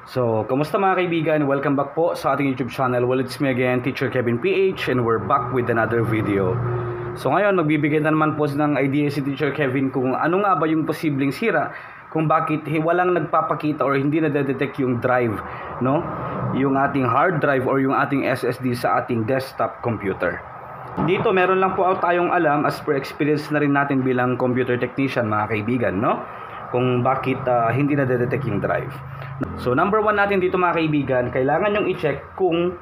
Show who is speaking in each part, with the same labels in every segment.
Speaker 1: So, kamusta mga kaibigan? Welcome back po sa ating YouTube channel. Well, it's me again, Teacher Kevin PH, and we're back with another video. So ngayon, magbibigay na naman po ng idea si Teacher Kevin kung ano nga ba yung posibleng sira, kung bakit walang nagpapakita or hindi na-detect yung drive, no? Yung ating hard drive or yung ating SSD sa ating desktop computer. Dito, meron lang po tayong alam as per experience na rin natin bilang computer technician mga kaibigan, no? Kung bakit hindi na-detect yung drive. So number one natin dito mga kaibigan, kailangan nyong i-check kung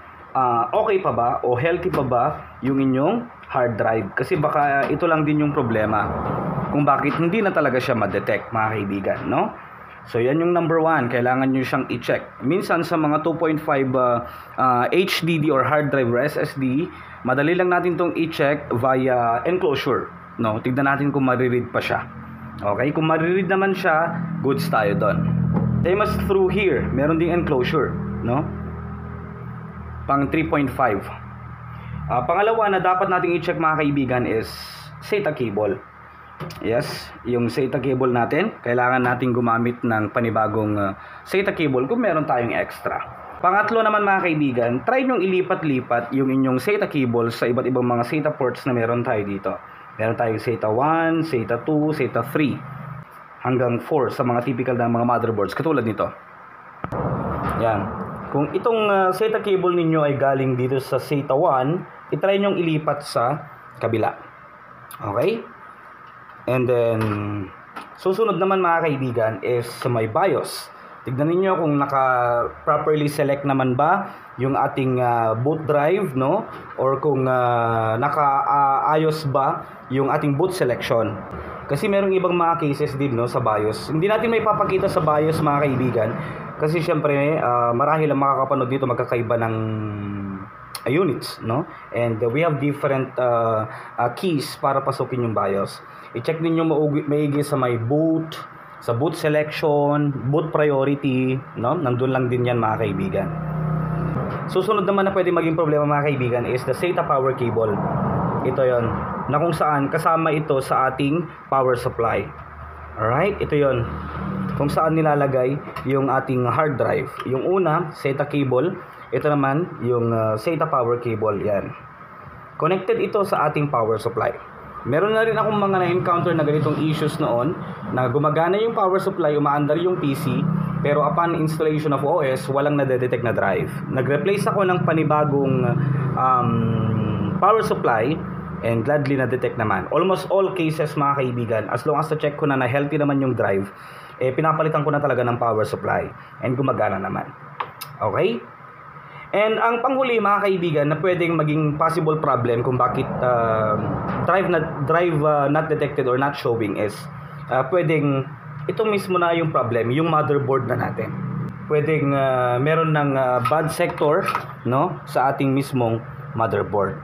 Speaker 1: okay pa ba o healthy pa ba yung inyong hard drive. Kasi baka ito lang din yung problema kung bakit hindi na talaga siya ma-detect mga kaibigan, no? So yan yung number one, kailangan nyo siyang i-check. Minsan sa mga 2.5 HDD or hard drive or SSD, madali lang natin itong i-check via enclosure, no? Tignan natin kung mariread pa siya. Okay, kung mariread naman siya, goods tayo doon. Same as through here, meron ding enclosure, no? Pang 3.5. Pangalawa na dapat nating i-check mga kaibigan is SATA cable. Yes, yung SATA cable natin, kailangan nating gumamit ng panibagong SATA cable kung meron tayong extra. Pangatlo naman mga kaibigan, try nyong ilipat-lipat yung inyong SATA cable sa iba't ibang mga SATA ports na meron tayo dito. Meron tayong SATA 1, SATA 2, SATA 3 hanggang 4 sa mga typical na mga motherboards katulad nito. Yan. Kung itong SATA cable ninyo ay galing dito sa SATA 1, itry nyong ilipat sa kabila. Okay? And then susunod naman mga kaibigan is sa may BIOS. Tignan niyo kung naka-properly select naman ba yung ating boot drive, no? Or kung naka-ayos ba yung ating boot selection. Kasi merong ibang mga cases din, no, sa BIOS. Hindi natin may papakita sa BIOS mga kaibigan. Kasi syempre, marahil ang makakapanood dito magkakaiba ng units, no? And we have different keys para pasukin yung BIOS. I-check ninyo maigi sa may boot, sa boot selection, boot priority, no? Nandun lang din yan mga kaibigan. Susunod naman na pwede maging problema mga kaibigan is the SATA power cable. Ito yon, na kung saan kasama ito sa ating power supply. Alright, ito yon, kung saan nilalagay yung ating hard drive. Yung una, SATA cable. Ito naman, yung SATA power cable. Yan. Connected ito sa ating power supply. Meron na rin akong mga na-encounter na ganitong issues noon na gumagana yung power supply, umaandar yung PC, pero upon installation of OS, walang nade-detect na drive. Nag-replace ako ng panibagong power supply and gladly na-detect naman. Almost all cases mga kaibigan, as long as na-check ko na healthy naman yung drive, pinapalitan ko na talaga ng power supply and gumagana naman. Okay? And ang panghuli mga kaibigan na pwedeng maging possible problem kung bakit drive not detected or not showing is pwedeng ito mismo na yung problem, yung motherboard na natin. Pwedeng meron ng bad sector, no, sa ating mismong motherboard.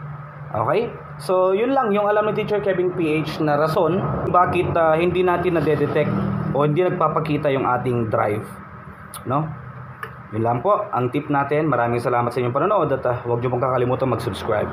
Speaker 1: Okay? So yun lang yung alam ni Teacher Kevin PH na rason bakit hindi natin na-detect o hindi nagpapakita yung ating drive, no? Yun lang po ang tip natin. Maraming salamat sa inyong panonood at huwag niyo pong kakalimutan mag-subscribe.